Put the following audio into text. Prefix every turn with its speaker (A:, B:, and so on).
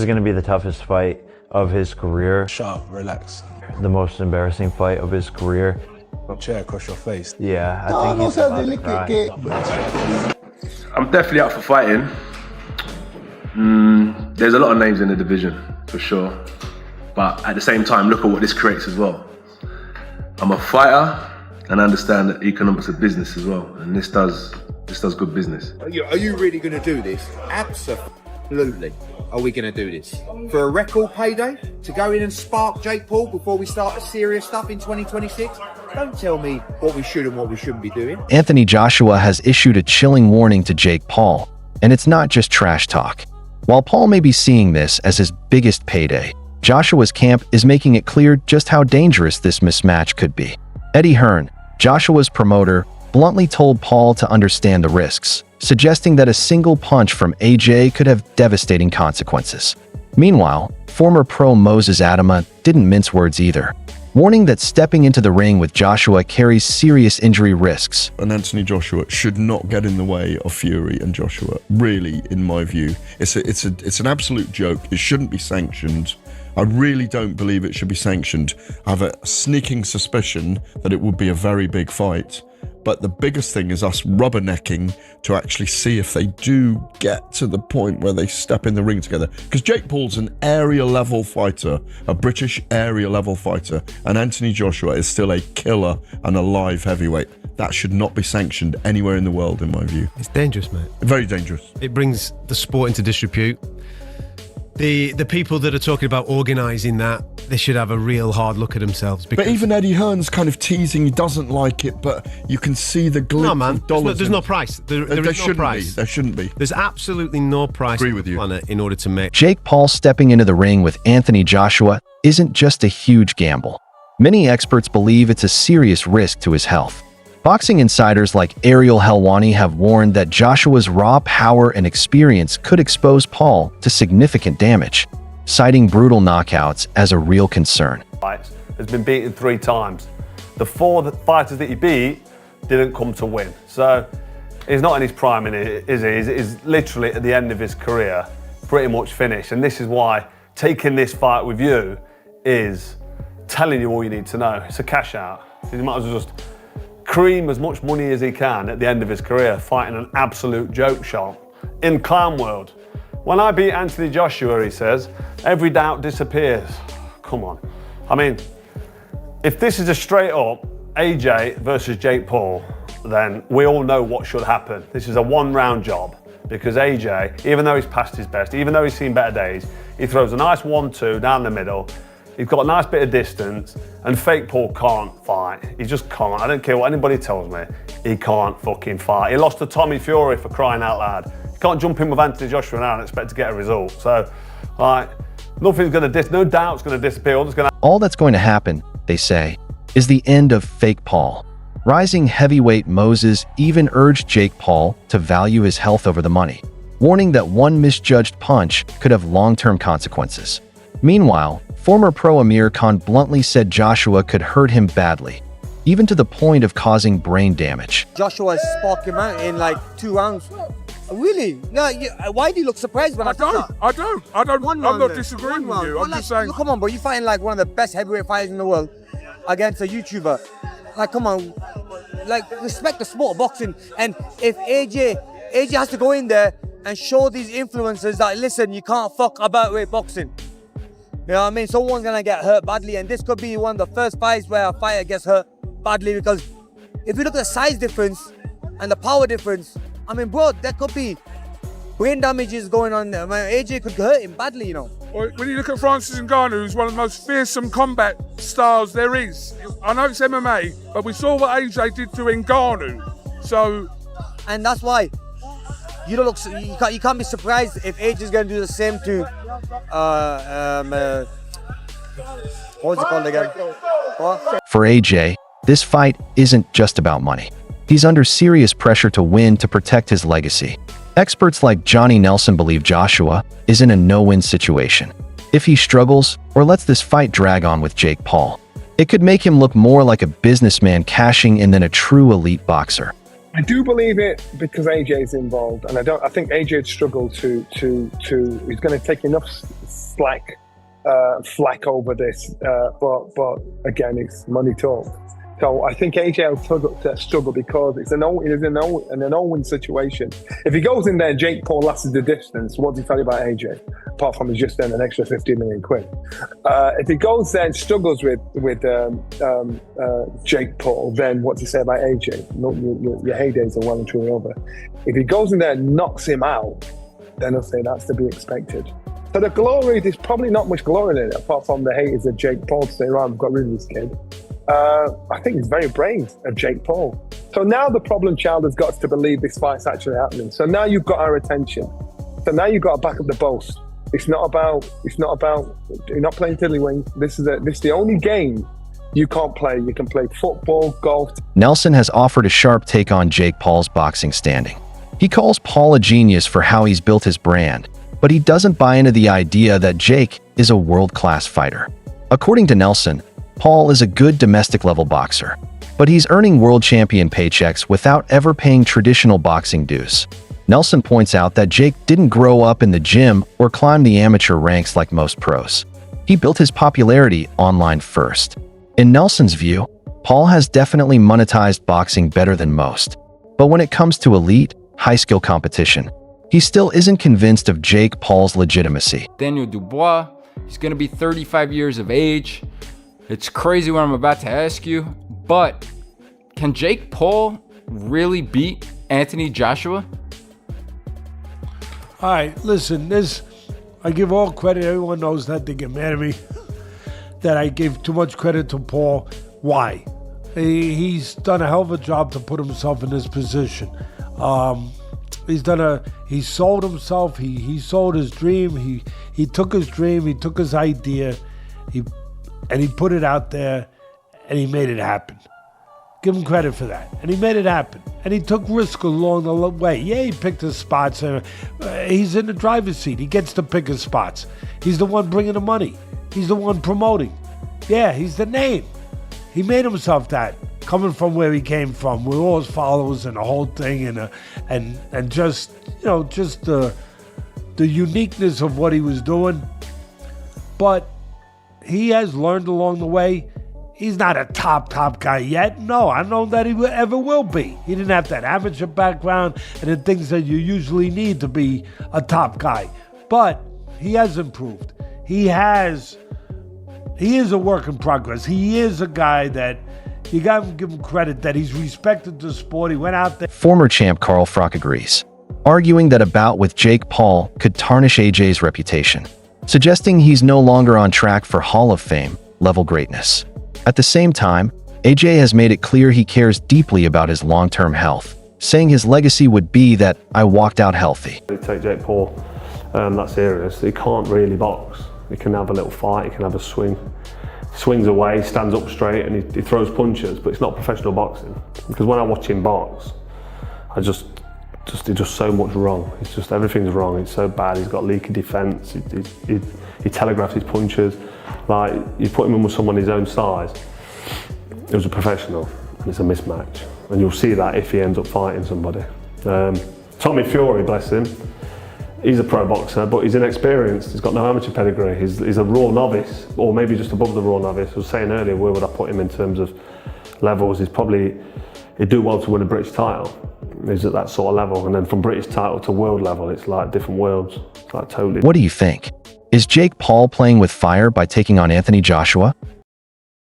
A: is going to be the toughest fight of his career.
B: Sharp, relax.
A: The most embarrassing fight of his career.
B: Chair across your face.
A: Yeah, I think he's about to cry.
C: I'm definitely up for fighting. There's a lot of names in the division, for sure. But at the same time, look at what this creates as well. I'm a fighter, and I understand that economics of business as well. And this does good business.
D: Are you really going to do this? Absolutely. Are we going to do this? For a record payday? To go in and spark Jake Paul before we start the serious stuff in 2026? Don't tell me what we should and what we shouldn't be doing.
E: Anthony Joshua has issued a chilling warning to Jake Paul, and it's not just trash talk. While Paul may be seeing this as his biggest payday, Joshua's camp is making it clear just how dangerous this mismatch could be. Eddie Hearn, Joshua's promoter, bluntly told Paul to understand the risks, suggesting that a single punch from AJ could have devastating consequences. Meanwhile, former pro Moses Adama didn't mince words either, warning that stepping into the ring with Joshua carries serious injury risks.
F: And Anthony Joshua should not get in the way of Fury and Joshua, really, in my view. It's an absolute joke. It shouldn't be sanctioned. I really don't believe it should be sanctioned. I have a sneaking suspicion that it would be a very big fight. But the biggest thing is us rubbernecking to actually see if they do get to the point where they step in the ring together. Because Jake Paul's an area level fighter, a British area level fighter, and Anthony Joshua is still a killer and a live heavyweight. That should not be sanctioned anywhere in the world, in my view.
G: It's dangerous, mate.
F: Very dangerous.
G: It brings the sport into disrepute. The people that are talking about organising that, they should have a real hard look at themselves.
F: But even Eddie Hearn's kind of teasing he doesn't like it, but you can see the glitz of dollars.
G: There's no price. There is no price.
F: There shouldn't be.
G: There's absolutely no price on the planet in order to make.
E: Jake Paul stepping into the ring with Anthony Joshua isn't just a huge gamble. Many experts believe it's a serious risk to his health. Boxing insiders like Ariel Helwani have warned that Joshua's raw power and experience could expose Paul to significant damage, citing brutal knockouts as a real concern.
H: Has been beaten 3 times. The 4 fighters that he beat didn't come to win. So he's not in his prime, is he? He's literally at the end of his career, pretty much finished. And this is why taking this fight with you is telling you all you need to know. It's a cash out. You might as well just cream as much money as he can at the end of his career, fighting an absolute joke shop in clown world. When I beat Anthony Joshua, he says, every doubt disappears. Come on. I mean, if this is a straight up AJ versus Jake Paul, then we all know what should happen. This is a 1-round job because AJ, even though he's past his best, even though he's seen better days, he throws a nice 1-2 down the middle. He's got a nice bit of distance, and fake Paul can't fight. He just can't. I don't care what anybody tells me. He can't fucking fight. He lost to Tommy Fury, for crying out loud. You can't jump in with Anthony Joshua now and expect to get a result. So, like, nothing's going to no doubt's going to disappear.
E: All that's going to happen, they say, is the end of fake Paul. Rising heavyweight Moses even urged Jake Paul to value his health over the money, warning that one misjudged punch could have long-term consequences. Meanwhile, former pro Amir Khan bluntly said Joshua could hurt him badly, even to the point of causing brain damage.
I: Joshua sparked him out in like 2 rounds. Really? No, why do you look surprised when I don't.
J: I'm not disagreeing with you. I'm just saying.
I: Come on, bro. You're fighting like one of the best heavyweight fighters in the world against a YouTuber. Like, come on. Like, respect the sport of boxing. And if AJ has to go in there and show these influencers that, listen, you can't fuck about with boxing. You know what I mean? Someone's gonna get hurt badly, and this could be one of the first fights where a fighter gets hurt badly, because if you look at the size difference and the power difference, I mean, bro, there could be brain damages going on there. I mean, AJ could hurt him badly, you know.
J: When you look at Francis Ngannou, who's one of the most fearsome combat styles there is. I know it's MMA, but we saw what AJ did to Ngannou. So,
I: and that's why you don't look. You can't be surprised if AJ is going to do the same to what's it called again? What?
E: For AJ, this fight isn't just about money. He's under serious pressure to win to protect his legacy. Experts like Johnny Nelson believe Joshua is in a no-win situation. If he struggles or lets this fight drag on with Jake Paul, it could make him look more like a businessman cashing in than a true elite boxer.
K: I do believe it because AJ's involved, and I think AJ'd struggle to. He's going to take enough flack over this, but again, it's money talk. So I think AJ will struggle because it's an all-win situation. If he goes in there, Jake Paul lasted the distance. What does he tell you about AJ? Apart from he's just earned an extra 50 million quid. If he goes there and struggles with Jake Paul, then what does he say about AJ? No, your heydays are well and truly over. If he goes in there and knocks him out, then I'll say that's to be expected. So the glory, there's probably not much glory in it, apart from the haters of Jake Paul to say, right, I've got rid of this kid. I think it's very brave of Jake Paul. So now the problem child has got to believe this fight's actually happening. So now you've got our attention. So now you've got to back up the boast. It's not about, you're not playing tiddlywink. This is the only game you can't play. You can play football, golf.
E: Nelson has offered a sharp take on Jake Paul's boxing standing. He calls Paul a genius for how he's built his brand, but he doesn't buy into the idea that Jake is a world-class fighter. According to Nelson, Paul is a good domestic-level boxer, but he's earning world champion paychecks without ever paying traditional boxing dues. Nelson points out that Jake didn't grow up in the gym or climb the amateur ranks like most pros. He built his popularity online first. In Nelson's view, Paul has definitely monetized boxing better than most, but when it comes to elite, high-skill competition, he still isn't convinced of Jake Paul's legitimacy.
L: Daniel Dubois, he's going to be 35 years of age. It's crazy what I'm about to ask you, but can Jake Paul really beat Anthony Joshua?
M: All right, listen, I give all credit. Everyone knows that. They get mad at me that I gave too much credit to Paul. Why? He's done a hell of a job to put himself in this position. He sold himself. He sold his dream. He took his dream. He took his idea. And he put it out there, and he made it happen. Give him credit for that. And he made it happen. And he took risk along the way. Yeah, he picked his spots. He's in the driver's seat. He gets to pick his spots. He's the one bringing the money. He's the one promoting. Yeah, he's the name. He made himself that, coming from where he came from, with all his followers and the whole thing, and just the uniqueness of what he was doing. But he has learned along the way. He's not a top guy yet. No, I don't know that he ever will be. He didn't have that amateur background and the things that you usually need to be a top guy. But he has improved. He is a work in progress. He is a guy that you got to give him credit that he's respected the sport. He went out there.
E: Former champ Carl Froch agrees, arguing that a bout with Jake Paul could tarnish AJ's reputation, suggesting he's no longer on track for Hall of Fame level greatness. At the same time, AJ has made it clear he cares deeply about his long-term health, saying his legacy would be that I walked out healthy.
H: Take Jake Paul that serious. He can't really box. He can have a little fight, he can have a swing. He swings away, stands up straight, and he throws punches, but it's not professional boxing. Because when I watch him box, he does so much wrong. It's just everything's wrong. It's so bad. He's got leaky defence. He telegraphs his punches. Like, you put him in with someone his own size, it was a professional, and it's a mismatch. And you'll see that if he ends up fighting somebody. Tommy Fury, bless him, he's a pro boxer, but he's inexperienced. He's got no amateur pedigree. He's a raw novice, or maybe just above the raw novice. I was saying earlier, where would I put him in terms of levels? He'd do well to win a British title. He's at that sort of level, and then from British title to world level, it's like different worlds. It's like totally.
E: What do you think? Is Jake Paul playing with fire by taking on Anthony Joshua?